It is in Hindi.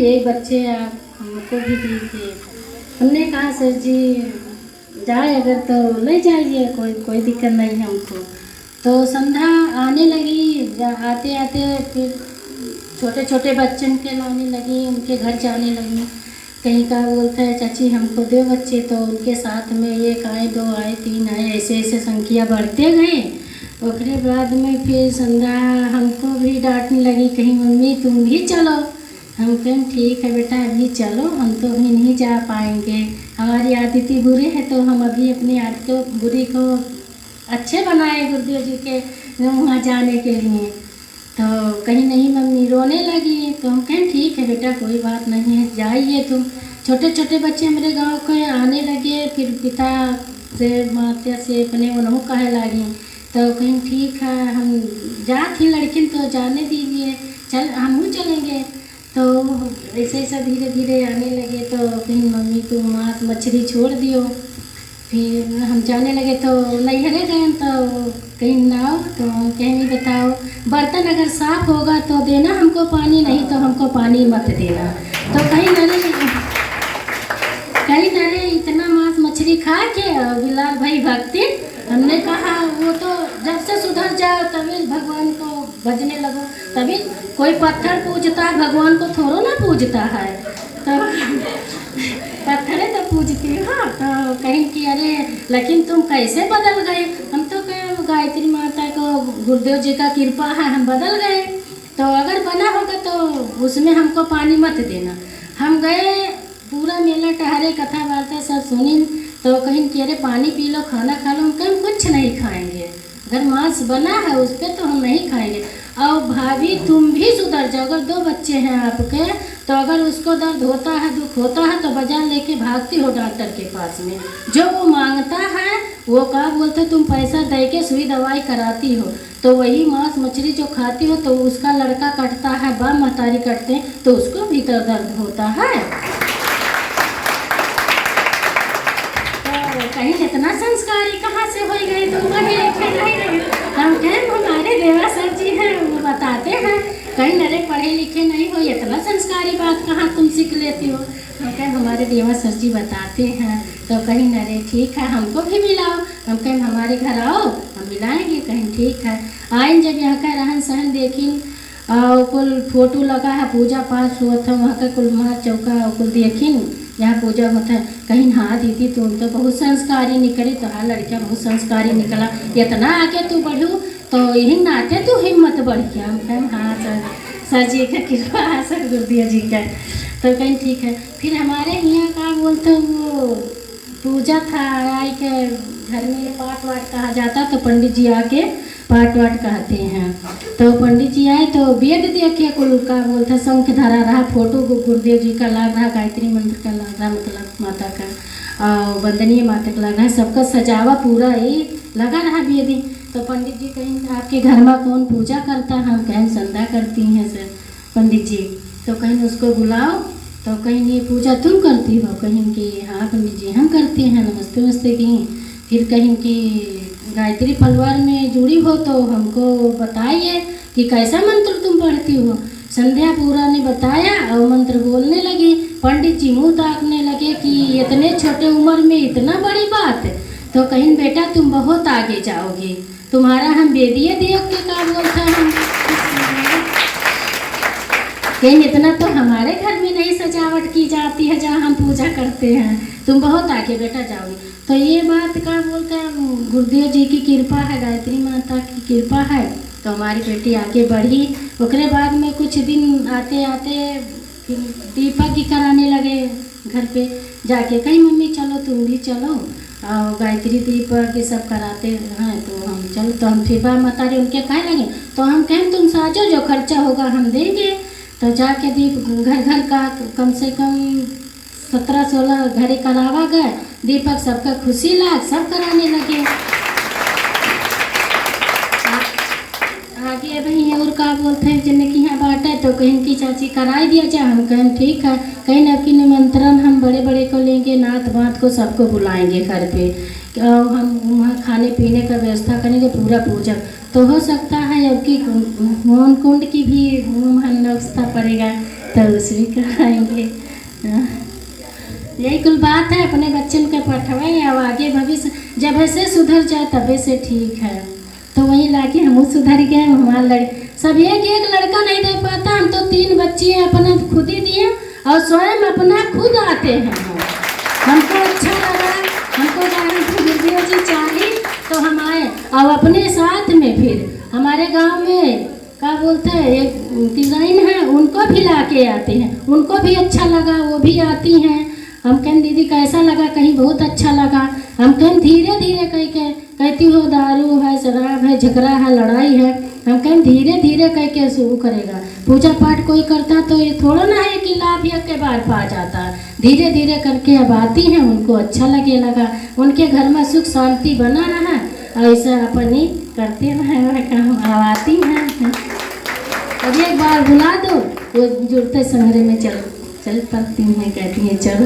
एक बच्चे आप हमको भी दीजिए। हमने कहा सर जी जाए अगर तो ले जाइए, कोई दिक्कत नहीं है हमको। तो संध्या आने लगी, आते आते फिर छोटे छोटे बच्चन के लाने लगी, उनके घर जाने लगी। कहीं का बोलता है चाची हमको दो बच्चे, तो उनके साथ में एक आए, दो आए, तीन आए, ऐसे ऐसे संख्या बढ़ते गए। उसके बाद में फिर संध्या हमको भी डांटने लगी, कहीं मम्मी तुम भी चलो। हम कहें ठीक है बेटा अभी चलो, हम तो अभी नहीं जा पाएंगे, हमारी आदतें बुरी है तो हम अभी अपनी आदतों बुरी को अच्छे बनाए गुरुदेव जी के वहाँ जाने के लिए। तो कहीं नहीं मम्मी रोने लगी। तो हम कहें ठीक है बेटा कोई बात नहीं है, जाइए तुम। छोटे छोटे बच्चे मेरे गांव के आने लगे, फिर पिता से माता से अपने उन्हों कहे लगी। तो कहीं ठीक है हम जा थी लड़किन तो जाने दीजिए, चल हम चलेंगे। तो ऐसे ऐसा धीरे धीरे आने लगे। तो कहीं मम्मी तुम मात मछली छोड़ दियो। फिर हम जाने लगे तो नैहरे गए तो कहीं नाव, तो कहीं बताओ बर्तन अगर साफ होगा तो देना हमको पानी, नहीं तो हमको पानी मत देना। तो कहीं नरे इतना मांस मछली खा के बिलाल भाई भक्ति। हमने कहा वो तो जब से सुधर जाओ तभी भगवान को भजने लगो, तभी कोई पत्थर पूजता है भगवान को थोड़ा ना पूजता है। तो पत्थरे तो पूजती हो। तो कहीं कि अरे लेकिन तुम कैसे बदल गए। हम तो कहें गायत्री माता को गुरुदेव जी का कृपा है हम बदल गए। तो अगर बना होगा तो उसमें हमको पानी मत देना। हम गए पूरा मेला टहरे, कथा वार्ता सब सुनी। तो कहीं कि अरे पानी पी लो, खाना खा लो। हम कहीं कुछ नहीं खाएंगे, अगर मांस बना है उस पर तो हम नहीं खाएंगे। और भाभी तुम भी सुधर जाओ, अगर दो बच्चे हैं आपके तो अगर उसको दर्द होता है दुख होता है तो बाजार लेके भागती हो डॉक्टर के पास में। जो वो मांगता है वो क्या बोलते तुम पैसा दे के सुई दवाई कराती हो, तो वही मांस मछली जो खाती हो तो उसका लड़का कटता है, बाप महतारी कटते हैं तो उसको भीतर दर्द होता है। तो कहीं इतना संस्कारी कहाँ से हो गए, तुम पढ़े लिखे नहीं रहे। हम कहें हमारे देवा सर जी हैं वो बताते हैं, कहीं नरे पढ़े लिखे नहीं हो, इतना संस्कारी बात कहाँ तुम सीख लेती हो। हम कहें हमारे देवा सर जी बताते हैं। तो कहीं नरे ठीक है हमको भी मिलाओ। हम कहें हमारे घर आओ हम मिलाएंगे। कहीं ठीक है आइन। जब यहाँ का रहन सहन देखिन और कुल फोटो लगा है, पूजा पाठ हुआ था वहाँ का कुल वहाँ चौका कुल देखिन यहाँ पूजा होता है। कहीं हाँ दीदी तुम तो बहुत संस्कारी निकली, तो हाँ लड़किया बहुत संस्कारी निकला, इतना आगे तू बढ़ू तो यही नाते तू हिम्मत बढ़ गया। हम कहें हाँ सर जी का कृपा है, सर गुरुदेव जी का। तो कहीं ठीक है। फिर हमारे यहाँ का बोलते वो पूजा था, आई के घर में पाठ वाट कहा जाता तो पंडित जी आके पाठ वाट कहते हैं। तो पंडित जी आए तो वेद देखे कुल का बोलता शंख धरा रहा, फोटो गुरुदेव जी का लग रहा, गायत्री मंत्र का लग रहा, मतलब माता का और वंदनीय माता का लग रहा, सबका सजावा पूरा ही लगा रहा वेदी। तो पंडित जी कहीं आपके घर में कौन पूजा करता है। हम कहीं संध्या करती हैं सर पंडित जी। तो कहीं उसको बुलाओ। तो कहीं ये पूजा तुम करती हो, कहीं कि हाँ पंडित जी हम करते हैं, नमस्ते नमस्ते की। फिर कहीं कि गायत्री परिवार में जुड़ी हो तो हमको बताइए कि कैसा मंत्र तुम पढ़ती हो। संध्या पूरा ने बताया और मंत्र बोलने लगी। पंडित जी मुँह ताकने लगे कि इतने छोटे उम्र में इतना बड़ी बात। तो कहीं बेटा तुम बहुत आगे जाओगे, तुम्हारा हम वेदिए देख के का बोलता हम कहीं इतना तो हमारे घर में नहीं सजावट की जाती है जहाँ हम पूजा करते हैं, तुम बहुत आगे बेटा जाओगे। तो ये बात का बोलता है गुरुदेव जी की कृपा है, गायत्री माता की कृपा है। तो हमारी बेटी आगे बढ़ी। उसके बाद में कुछ दिन आते आते फिर दीपक की कराने लगे घर पे जाके। कहीं मम्मी चलो तुम भी चलो और गायत्री दीपक ये सब कराते हैं। तो हम चलो, तो हम फिर बाप महतारी उनके कहे लगे। तो हम कहें तुम साजो जो खर्चा होगा हम देंगे। तो जाके दीप घर घर का कम से कम 17-16 घरे करावा गए। दीपक सबका खुशी लाग सब कराने लगे। आगे भाई और का बोलते हैं जिन्हें कि यहाँ बांटे तो कहीं की चाची कराई दिया जाए। हम कहें ठीक है, कहीं ना कि निमंत्रण हम बड़े बड़े को लेंगे, नात बात को सबको बुलाएंगे घर पे और हम वहाँ खाने पीने का व्यवस्था करेंगे पूरा पूजा। तो हो सकता है अब की मोहन कुंड की भी व्यवस्था पड़ेगा तो उस भी कराएंगे। यही कुल बात है, अपने बच्चन के पढ़वाएं अब आगे भविष्य जब ऐसे सुधर जाए तबे से ठीक है। तो वहीं लाके हम सुधर गए, हमारे लड़के सब एक एक लड़का नहीं दे पाता, हम तो 3 बच्चे अपना खुद ही दिए और स्वयं अपना खुद आते हैं। हमको अच्छा लगा, हमको वीडियो जी चाहिए तो हम आए और अपने साथ में फिर हमारे गांव में क्या बोलते हैं एक डिज़ाइन है, उनको भी ला के आते हैं, उनको भी अच्छा लगा, वो भी आती हैं। हम कहें दीदी कैसा लगा, कहीं बहुत अच्छा लगा। हम कहें धीरे धीरे कह के कहती हो दारू है, शराब है, झगड़ा है, लड़ाई है। हम कहें धीरे धीरे कह के शुरू करेगा। पूजा पाठ कोई करता तो ये थोड़ा ना है कि लाभ या के बार पा जाता, धीरे धीरे करके अब आती हैं, उनको अच्छा लगे लगा, उनके घर में सुख शांति बना रहा, ऐसा अपन ही करते रहे काम। अब आती हैं, अब एक बार बुला दो वो जुड़ते संघरे में चल पड़ती हैं, कहती हैं चलो।